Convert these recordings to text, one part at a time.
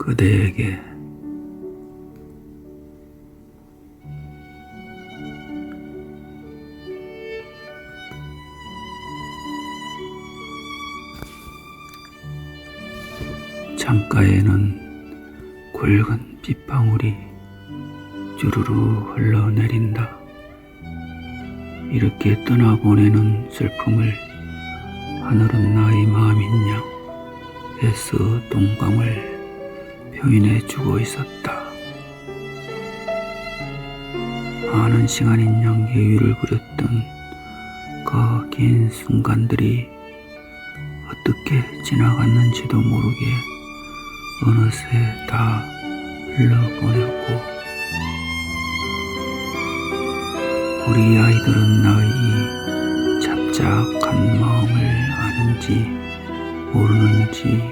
그대에게 창가에는 굵은 빗방울이 주르르 흘러내린다. 이렇게 떠나보내는 슬픔을 하늘은 나의 마음인 양 애써 동감을 표현해주고 있었다. 많은 시간인 양 예유를 부렸던 그 긴 순간들이 어떻게 지나갔는지도 모르게 어느새 다 흘러보내고 우리 아이들은 나의 이 착잡한 마음을 아는지 모르는지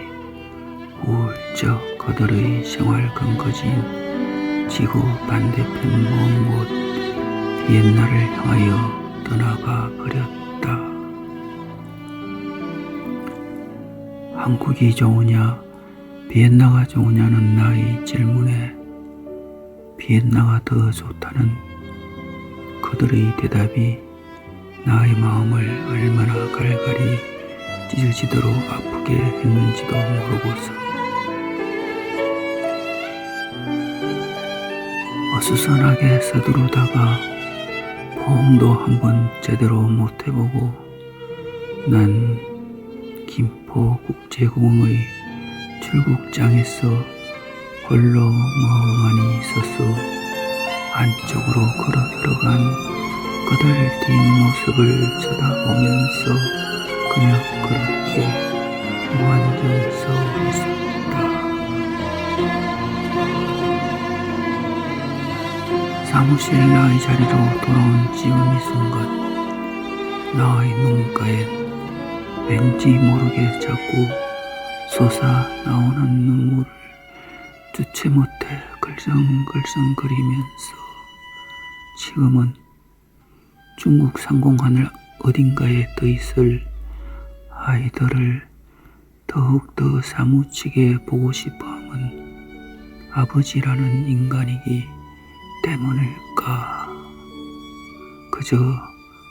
우울적 그들의 생활 근거지인 지구 반대편 먼 곳 비엔나를 향하여 떠나가 버렸다. 한국이 좋으냐 비엔나가 좋으냐는 나의 질문에 비엔나가 더 좋다는 그들의 대답이 나의 마음을 얼마나 갈갈이 찢어지도록 아프게 했는지도 모르고서 어수선하게 서두르다가 포옹도 한번 제대로 못해보고 난 김포국제공항의 출국장에서 홀로 멍하니 서서 안쪽으로 걸어 들어간 그들 뒷모습을 쳐다보면서 그냥 그렇게 무한정 서 있었다. 사무실 나의 자리로 돌아온 지금 이 순간 나의 눈가엔 왠지 모르게 자꾸 솟아나오는 눈물을 주체 못해 글썽글썽거리면서 지금은 중국 상공하늘 어딘가에 떠 있을 아이들을 더욱더 사무치게 보고 싶어함은 아버지라는 인간이기 때문일까. 그저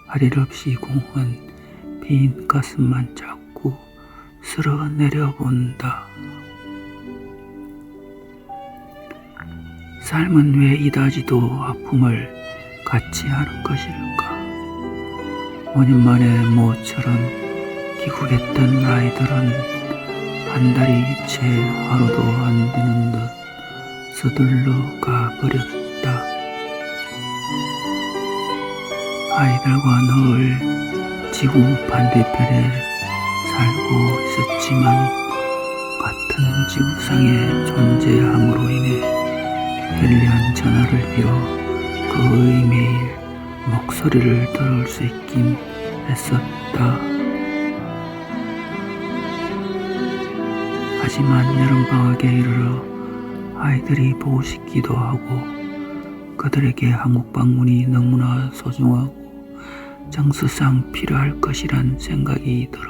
할 일 없이 공허한 빈 가슴만 자꾸 쓸어내려본다. 삶은 왜 이다지도 아픔을 같이 하는 것일까? 5년 만에 모처럼 귀국했던 아이들은 한 달이 채 하루도 안 되는 듯 서둘러 가버렸다. 아이들과 늘 지구 반대편에 살고 있었지만 같은 지구상에 존재함으로 인해 편리한 전화를 빌어 그의 매일 목소리를 들을 수 있긴 했었다. 하지만 여름방학에 이르러 아이들이 보고 싶기도 하고 그들에게 한국 방문이 너무나 소중하고 정서상 필요할 것이란 생각이 들어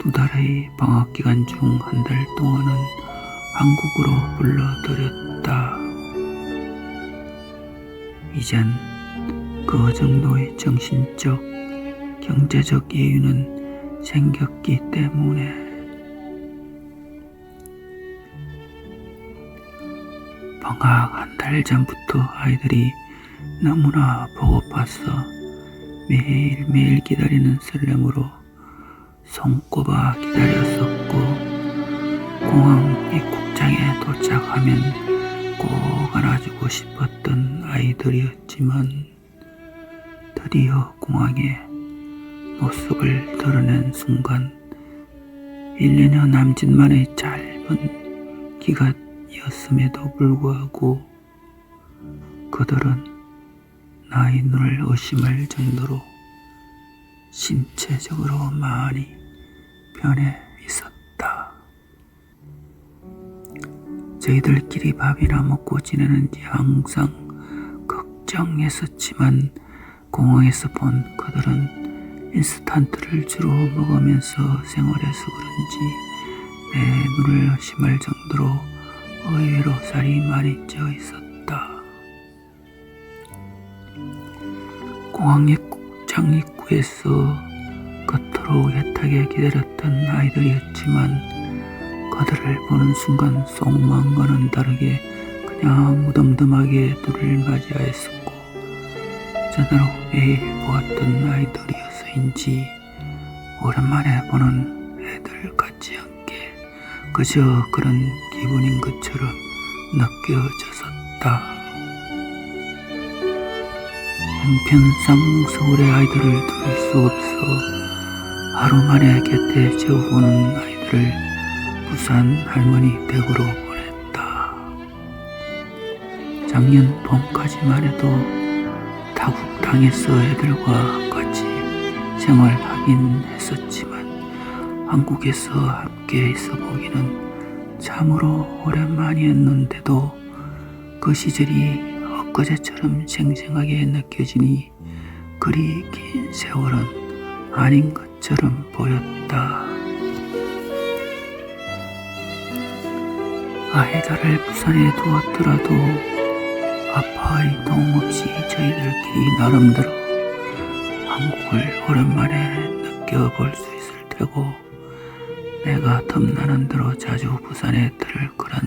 2달의 방학기간 중 한 달 동안은 한국으로 불러들였다. 이젠 그 정도의 정신적, 경제적 여유는 생겼기 때문에 방학 한 달 전부터 아이들이 너무나 보고파서 매일매일 기다리는 설렘으로 손꼽아 기다렸었고 공항 입국장에 도착하면 꼭 안아주고 싶었던 아이들이었지만 드디어 공항에 모습을 드러낸 순간 1년여 남짓만의 짧은 기간이었음에도 불구하고 그들은 나의 눈을 의심할 정도로 신체적으로 많이 변해 있었다. 저희들끼리 밥이나 먹고 지내는지 항상 걱정했었지만 공항에서 본 그들은 인스턴트를 주로 먹으면서 생활해서 그런지 내 눈을 의심할 정도로 의외로 살이 많이 쪄 있었다. 공항 장입구에서 그토록 애타게 기다렸던 아이들이었지만 그들을 보는 순간 속마음과는 다르게 그냥 무덤덤하게 눈을 맞이하였었고 전화로 매일 보았던 아이들이어서인지 오랜만에 보는 애들 같지 않게 그저 그런 기분인 것처럼 느껴졌었다. 형편상 서울의 아이들을 둘 수 없어 하루 만에 곁에 재우고는 아이들을 부산 할머니 댁으로 보냈다. 작년 봄까지만 해도 타국당에서 애들과 같이 생활하긴 했었지만 한국에서 함께 있어 보기는 참으로 오랜만이었는데도 그 시절이 엊그제처럼 생생하게 느껴지니 그리 긴 세월은 아닌 것처럼 보였다. 아이들을 부산에 두었더라도 아빠의 도움 없이 저희들끼리 나름대로 한국을 오랜만에 느껴볼 수 있을 테고 내가 틈나는 대로 자주 부산에 들을 거란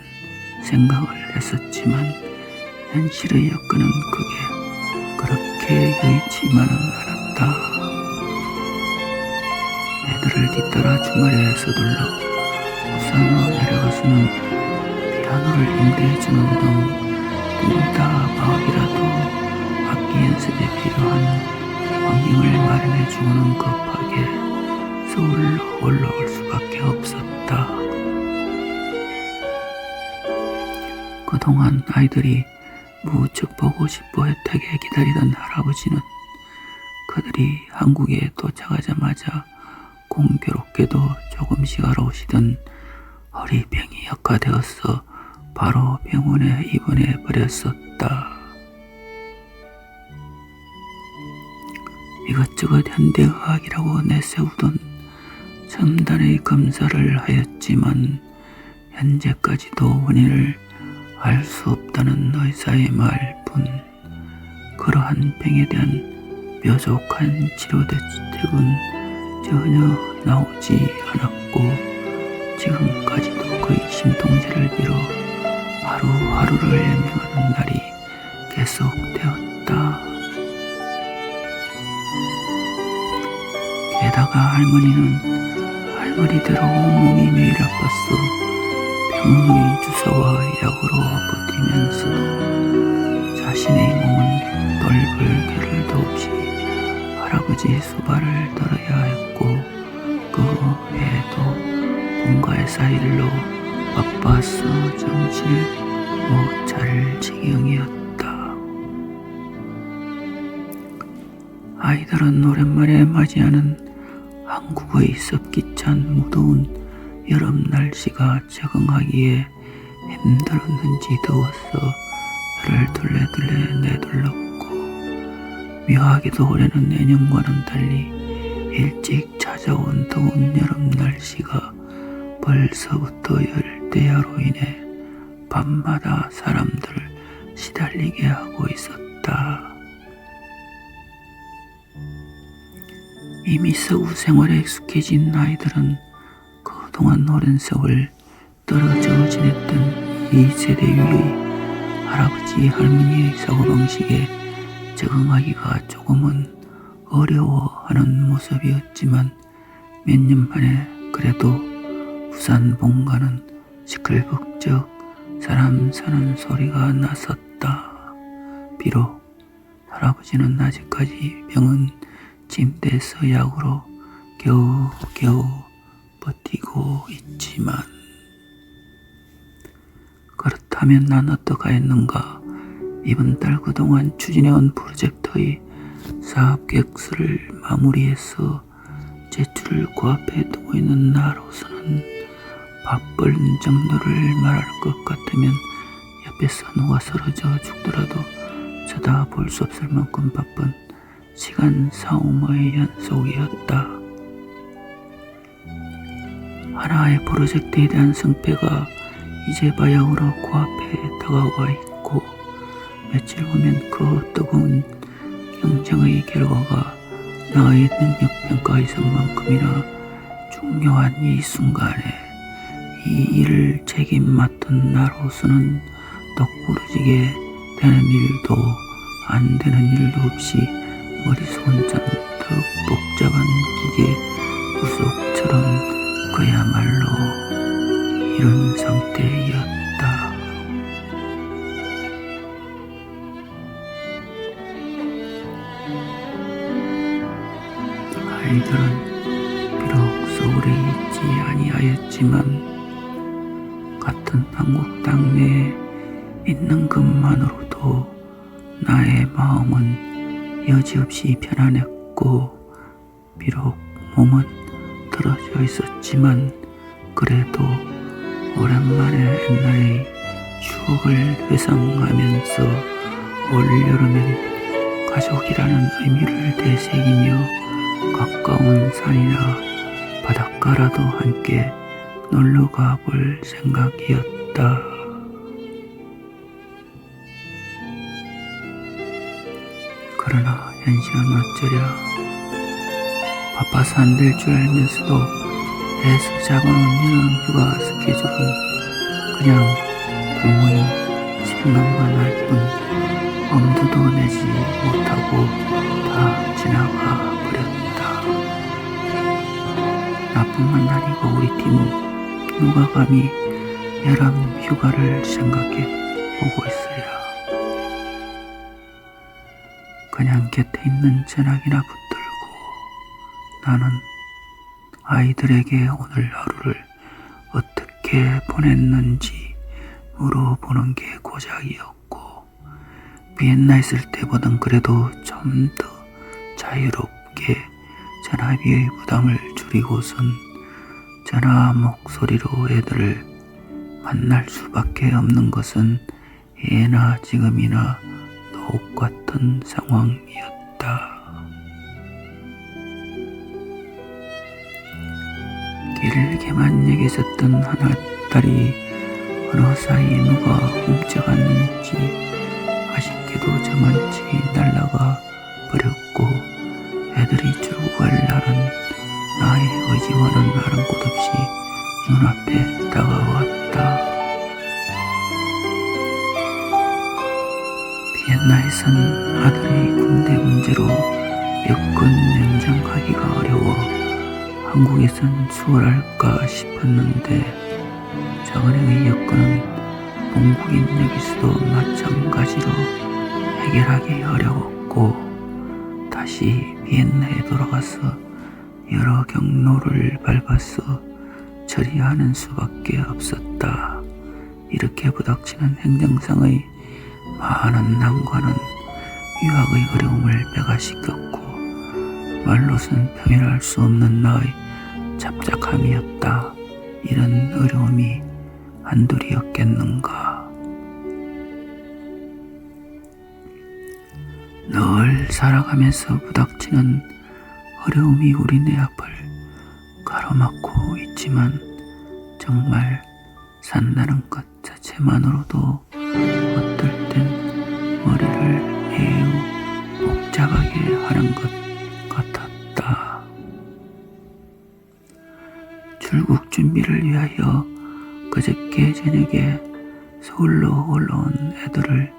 생각을 했었지만 현실의 여건은 그게 그렇게 여의치만은 않았다. 애들을 뒤따라 주말에 서둘러 부산으로 내려가서는 피아노를 임대해주는 등 둘다 방학이라도 악기 연습에 필요한 환경을 마련해주고는 급하게 서울로 올라올 수밖에 없었다. 그동안 아이들이 무척 보고 싶어 애타게 기다리던 할아버지는 그들이 한국에 도착하자마자 공교롭게도 조금씩 알아오시던 허리병이 악화되어서 바로 병원에 입원해 버렸었다. 이것저것 현대의학이라고 내세우던 첨단의 검사를 하였지만 현재까지도 원인을 알 수 없다는 의사의 말뿐 그러한 병에 대한 뾰족한 치료 대책은 전혀 나오지 않았고 지금까지도 그의 신통제를 빌어 하루하루를 연명하는 날이 계속되었다. 게다가 할머니는 할머니대로 온몸이 매일 아팠어 병원의 주사와 약으로 버티면서도 자신의 몸은 덜벌 겨를도 없이 할아버지의 수발을 들어야 했고 그 외에도 본가의 사일로 바빠서 정신을 못 차릴 지경이었다. 아이들은 오랜만에 맞이하는 한국의 습기 찬 무더운 여름 날씨가 적응하기에 힘들었는지 더워서 혀를 둘레둘레 내둘렀고 묘하게도 올해는 내년과는 달리 일찍 찾아온 더운 여름 날씨가 벌써부터 열대야로 인해 밤마다 사람들을 시달리게 하고 있었다. 이미 서구 생활에 익숙해진 아이들은 그동안 오랜 세월 떨어져 지냈던 이 세대 위의 할아버지 할머니의 사고방식에 적응하기가 조금은 어려워하는 모습이었지만 몇 년 만에 그래도 부산 본가는 시끌벅적 사람 사는 소리가 났었다. 비록 할아버지는 아직까지 병은 침대에서 약으로 겨우겨우 버티고 있지만 그렇다면 난 어떡하였는가. 이번 달 그동안 추진해온 프로젝트의 사업 계획서를 마무리해서 제출을 코앞에 두고 있는 나로서는 바쁠 정도를 말할 것 같으면 옆에서 누가 쓰러져 죽더라도 쳐다볼 수 없을 만큼 바쁜 시간 싸움의 연속이었다. 하나의 프로젝트에 대한 성패가 이제 바야흐로 코앞에 다가와 있고 며칠 후면 그 뜨거운 경쟁의 결과가 나의 능력 평가 이상만큼이나 중요한 이 순간에 이 일을 책임 맡은 나로서는 똑부러지게 되는 일도 안 되는 일도 없이 머릿속은 잔뜩 복잡한 기계 구속처럼 그야말로 이런 상태였다. 아이들은 비록 서울에 있지 아니하였지만 같은 한국 땅내에 있는 것만으로도 나의 마음은 여지없이 편안했고 비록 몸은 틀어져 있었지만 그래도 오랜만에 옛날의 추억을 회상하면서 올여름엔 가족이라는 의미를 되새기며 가까운 산이나 바닷가라도 함께 놀러가 볼 생각이었다. 그러나 현실은 어쩌랴. 바빠서 안 될 줄 알면서도 애써 잡아놓은 이런 휴가 스케줄은 그냥 공허히 실망만 할 뿐 엄두도 내지 못하고 다 지나가 버렸다. 나뿐만 아니고 우리 팀 누가 감히 여름 휴가를 생각해 보고 있으랴. 그냥 곁에 있는 전화기나 붙들고 나는 아이들에게 오늘 하루를 어떻게 보냈는지 물어보는 게 고작이었고 비엔나 있을 때보단 그래도 좀 더 자유롭게 전화비의 부담을 줄이고선 전화 목소리로 애들을 만날 수밖에 없는 것은 예나 지금이나 똑같은 상황이었다. 길게만 얘기 있었던 하나딸이 어느 사이에 누가 훔쳐갔는지 아쉽게도 저만치 날아가 버렸고 애들이 출국할 날은 나의 의지와는 아랑곳 없이 눈앞에 다가왔다. 비엔나에선 아들의 군대 문제로 여권 연장 가기가 어려워 한국에선 수월할까 싶었는데 작은애의 여건은 본국인 여기서도 마찬가지로 해결하기 어려웠고 다시 비엔나에 돌아가서 여러 경로를 밟아서 처리하는 수밖에 없었다. 이렇게 부닥치는 행정상의 많은 난관은 유학의 어려움을 배가시켰고 말로선 표현할 수 없는 나의 잡작함이었다. 이런 어려움이 한둘이었겠는가. 늘 살아가면서 부닥치는 어려움이 우리네 앞을 가로막고 있지만 정말 산다는 것 자체만으로도 어떨 땐 머리를 매우 복잡하게 하는 것 같았다. 출국 준비를 위하여 그저께 저녁에 서울로 올라온 애들을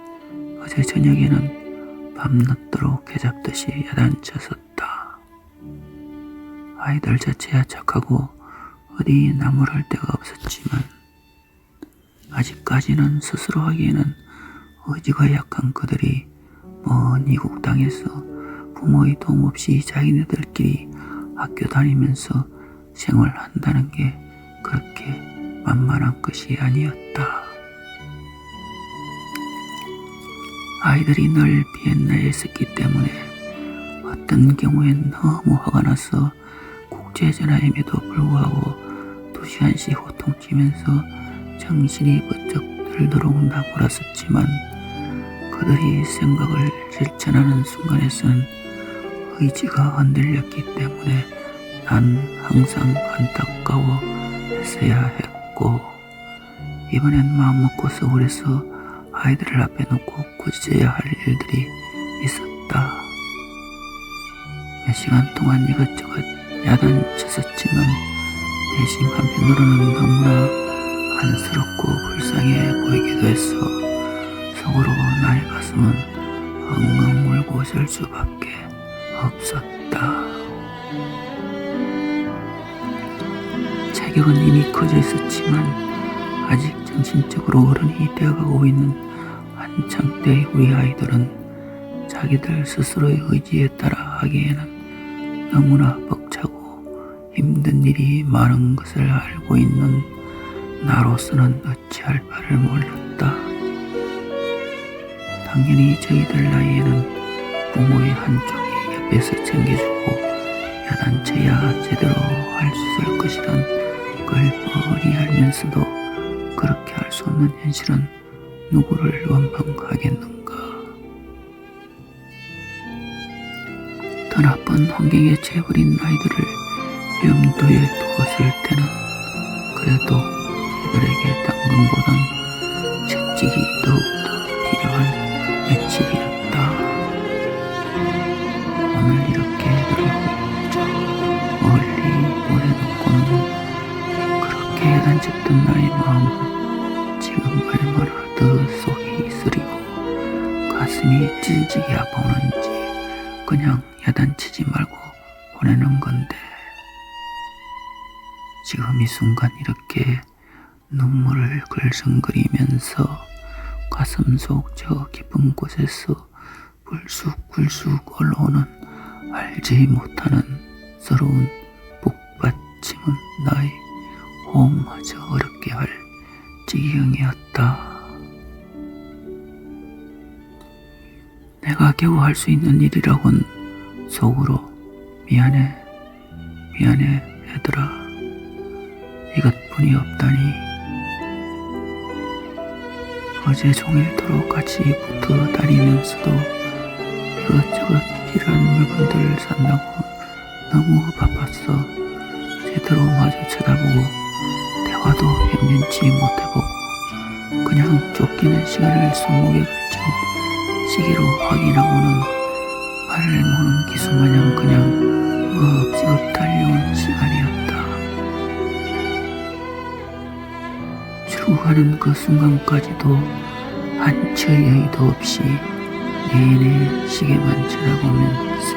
어제 저녁에는 밤늦도록 개잡듯이 야단쳤었다. 아이들 자체야 착하고 어디 나무랄 데가 없었지만 아직까지는 스스로 하기에는 의지가 약한 그들이 먼 이국 땅에서 부모의 도움 없이 자기네들끼리 학교 다니면서 생활한다는 게 그렇게 만만한 것이 아니었다. 아이들이 늘 비엔나에 있었기 때문에 어떤 경우엔 너무 화가 나서 국제전화임에도 불구하고 2시간씩 호통치면서 정신이 번쩍 들도록 나무랐었지만 그들이 생각을 실천하는 순간에선 의지가 흔들렸기 때문에 난 항상 안타까워 했어야 했고 이번엔 마음먹고 서울에서 아이들을 앞에 놓고 꾸짖어야 할 일들이 있었다. 몇 시간 동안 이것저것 야단쳤었지만 내심 한편으로는 너무나 안쓰럽고 불쌍해 보이기도 했어. 속으로 나의 가슴은 엉엉 울고 있을 수밖에 없었다. 체격은 이미 커져 있었지만 아직 정신적으로 어른이 되어가고 있는 한창 때의 우리 아이들은 자기들 스스로의 의지에 따라 하기에는 너무나 벅차고 힘든 일이 많은 것을 알고 있는 나로서는 어찌할 바를 몰랐다. 당연히 저희들 나이에는 부모의 한쪽이 옆에서 챙겨주고 야단쳐야 제대로 할 수 있을 것이란 걸 뻔히 알면서도 그렇게 할 수 없는 현실은 누구를 원망하겠는가. 더 나쁜 환경에 처해버린 아이들을 염두에 두었을 때는 그래도 저희들에게 당근보단 채찍이 더욱더 필요한 며칠이었다. 오늘 이렇게 애들을 저 멀리 보내놓고는 그렇게 야단쳤던 나의 마음은 지금 얼마나 더 속이 쓰리고 가슴이 찢어지게 아파오는지 그냥 야단치지 말고 보내는 건데 지금 이 순간 이렇게 눈물을 글썽거리면서 가슴속 저 깊은 곳에서 불쑥불쑥 올라오는 알지 못하는 서러운 북받침은 나의 호흡마저 어렵게 할 지경이었다. 내가 겨우 할 수 있는 일이라곤 속으로 미안해 얘들아 이것뿐이 없다니. 어제 종일토록 같이 붙어 다니면서도 이것저것 필요한 물건들을 산다고 너무 바빴어. 제대로 마주 쳐다보고 대화도 현면치 못해보고 그냥 쫓기는 시간을 20개 걸친 시계로 확인하고는 말을 모는 기수마냥 그냥 없이 달려온 시간이었다. 출국하는 그 순간까지도 한치의 여유도 없이 내내 시계만 쳐다보면서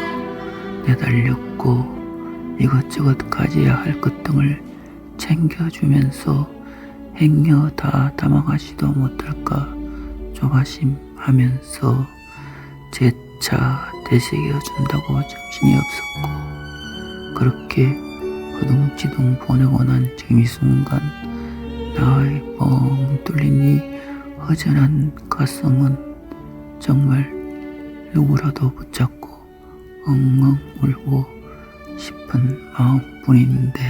내달렸고 이것저것 가져야 할 것 등을 챙겨주면서 행여 다 담아가지도 못할까 조바심하면서 재차 되새겨준다고 정신이 없었고 그렇게 허둥지둥 보내고 난 지금 이 순간 나의 뻥 뚫린 이 허전한 가슴은 정말 누구라도 붙잡고 엉엉 울고 싶은 마음뿐인데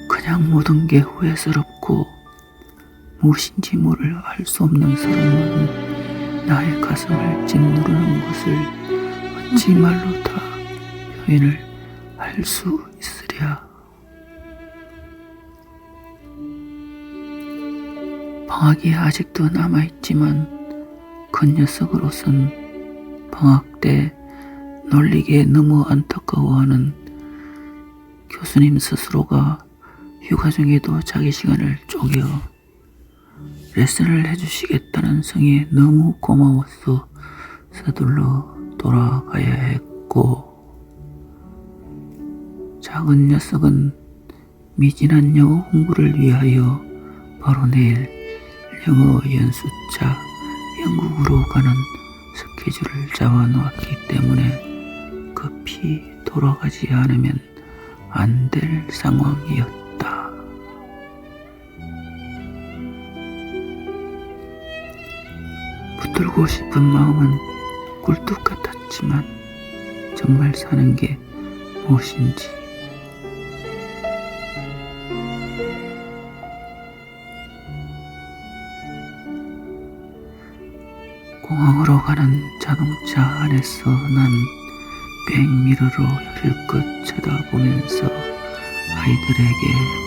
그냥 모든 게 후회스럽고 무엇인지 모를 알 수 없는 서러움은 나의 가슴을 짓누르는 것을 어찌 말로 다 표현을 할 수 있으랴. 방학이 아직도 남아있지만 그 녀석으로선 방학 때 놀리기에 너무 안타까워하는 교수님 스스로가 휴가 중에도 자기 시간을 쪼개 레슨을 해주시겠다는 성에 너무 고마워서 서둘러 돌아가야 했고 작은 녀석은 미진한 영어 공부를 위하여 바로 내일 영어 연수차 영국으로 가는 스케줄을 잡아놓았기 때문에 급히 돌아가지 않으면 안 될 상황이었다. 붙들고 싶은 마음은 굴뚝 같았지만 정말 사는 게 무엇인지 공항으로 가는 자동차 안에서 난 백미러로 힐끗 쳐다보면서 아이들에게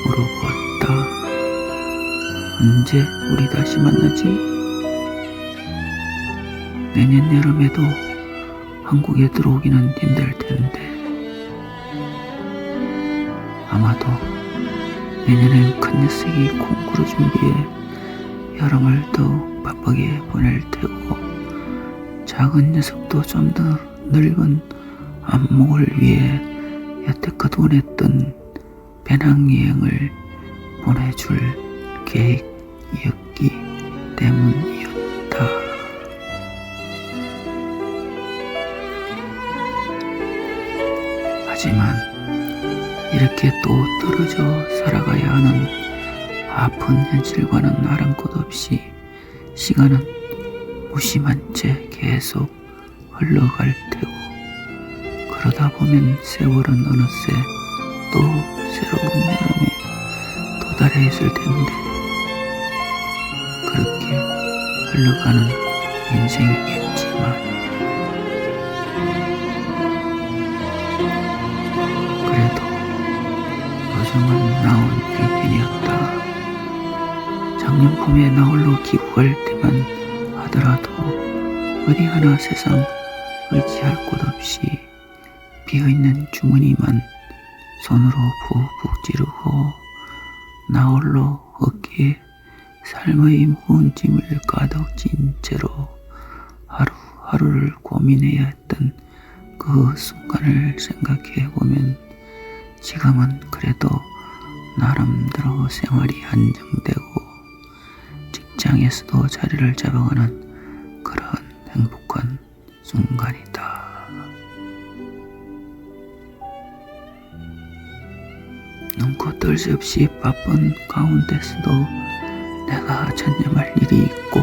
물어보았다. 언제 우리 다시 만나지? 내년 여름에도 한국에 들어오기는 힘들 텐데 아마도 내년엔 큰 녀석이 콩쿠르 준비에 여름을 더욱 바쁘게 보낼 테고 작은 녀석도 좀 더 늙은 안목을 위해 여태껏 원했던 배낭여행을 보내줄 계획이었기 때문이었다. 하지만 이렇게 또 떨어져 살아가야 하는 아픈 현실과는 아랑 곳 없이 시간은 무심한 채 계속 흘러갈 테고 그러다 보면 세월은 어느새 또 새로운 여름에 도달해 있을 텐데 그렇게 흘러가는 인생이겠지만 그래도 요즘은 나온 일편이었다. 작년 봄에 나홀로 귀국할 때만 하더라도 어디 하나 세상 의지할 곳 없이 비어있는 주머니만 손으로 푹푹 찌르고 나홀로 어깨에 삶의 무거운 짐을 가득 진 채로 하루하루를 고민해야 했던 그 순간을 생각해 보면 지금은 그래도 나름대로 생활이 안정되고 직장에서도 자리를 잡아가는 그런 행복한 순간이다. 눈코 뜰 새 없이 바쁜 가운데서도 내가 전념할 일이 있고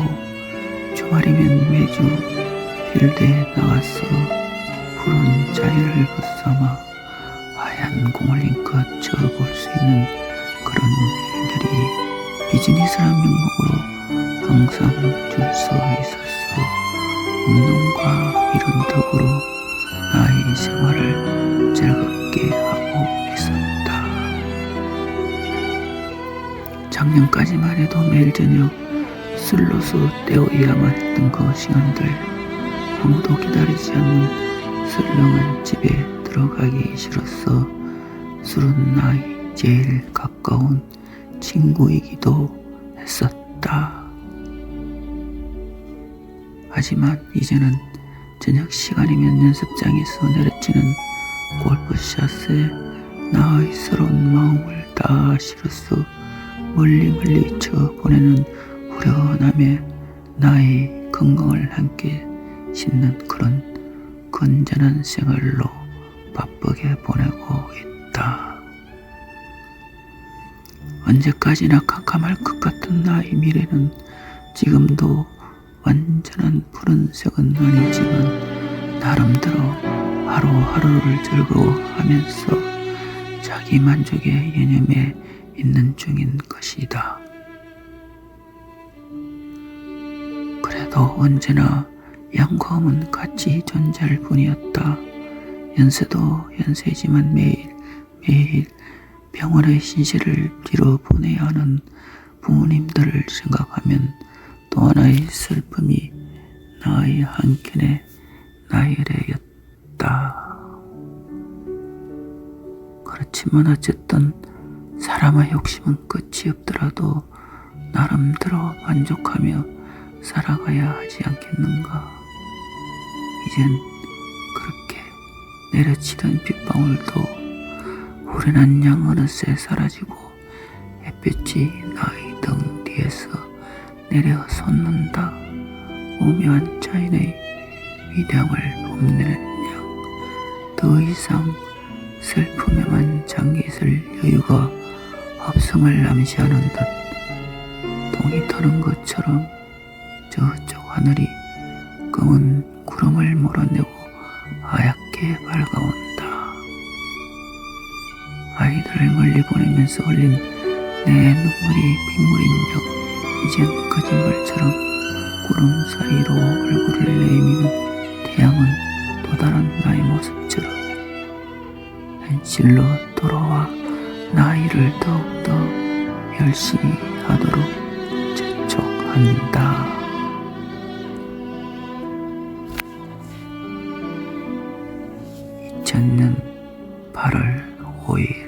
주말이면 매주 필드에 나가서 푸른 자연을 벗삼아 하얀 공을 힘껏 쳐볼 수 있는 그런 일들이 비즈니스란 명목으로 항상 줄 서 있었어. 운동과 이런 덕으로 나의 생활을 즐겁게 하고 있었다. 작년까지만 해도 매일 저녁 술로서 때워야만 했던 그 시간들 아무도 기다리지 않는 설렁한 집에 들어가기 싫어서 술은 나의 제일 가까운 친구이기도 했었다. 하지만 이제는 저녁 시간이면 연습장에서 내려치는 골프샷에 나의 서러운 마음을 다 실어서 멀리 쳐보내는 후련함에 나의 건강을 함께 싣는 그런 건전한 생활로 바쁘게 보내고 있다. 언제까지나 캄캄할 것 같은 나의 미래는 지금도 완전한 푸른색은 아니지만 나름대로 하루하루를 즐거워하면서 자기 만족의 개념에 있는 중인 것이다. 그래도 언제나 양과 음은 같이 존재할 뿐이었다. 연세도 연세지만 매일 병원의 신세를 빌어보내야 하는 부모님들을 생각하면 또 하나의 슬픔이 나의 한켠의 나이래였다. 그렇지만 어쨌든 사람의 욕심은 끝이 없더라도 나름대로 만족하며 살아가야 하지 않겠는가. 이젠 그렇게 내려치던 빗방울도 후련한 양 어느새 사라지고 햇볕이 나의 등 뒤에서 내려 솟는다. 오묘한 자연의 위대함을 뽐내는 양 더 이상 슬픔에만 잠겨있을 여유가 없음을 암시하는 듯 동이 터는 것처럼 저쪽 하늘이 검은 구름을 몰아내고 하얗게 밝아온다. 아이들을 멀리 보내면서 흘린 내 눈물이 빗물인 역 이젠 거짓말처럼 구름 사이로 얼굴을 내미는 태양은 또 다른 나의 모습처럼 현실로 돌아와 나이를 더욱더 열심히 하도록 재촉한다. 2000년 8월 5일